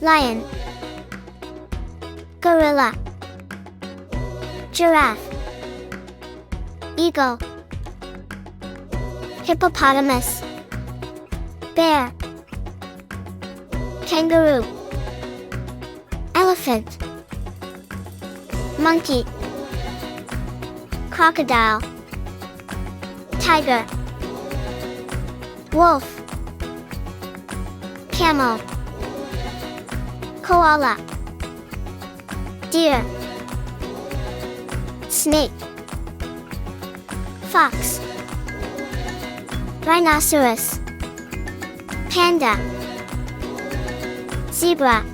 lion, gorilla, giraffe, eagle, hippopotamus, bear, kangaroo, elephant, monkey, crocodile, tiger, wolf, camel, koala, deer, snake, fox, rhinoceros, panda, zebra,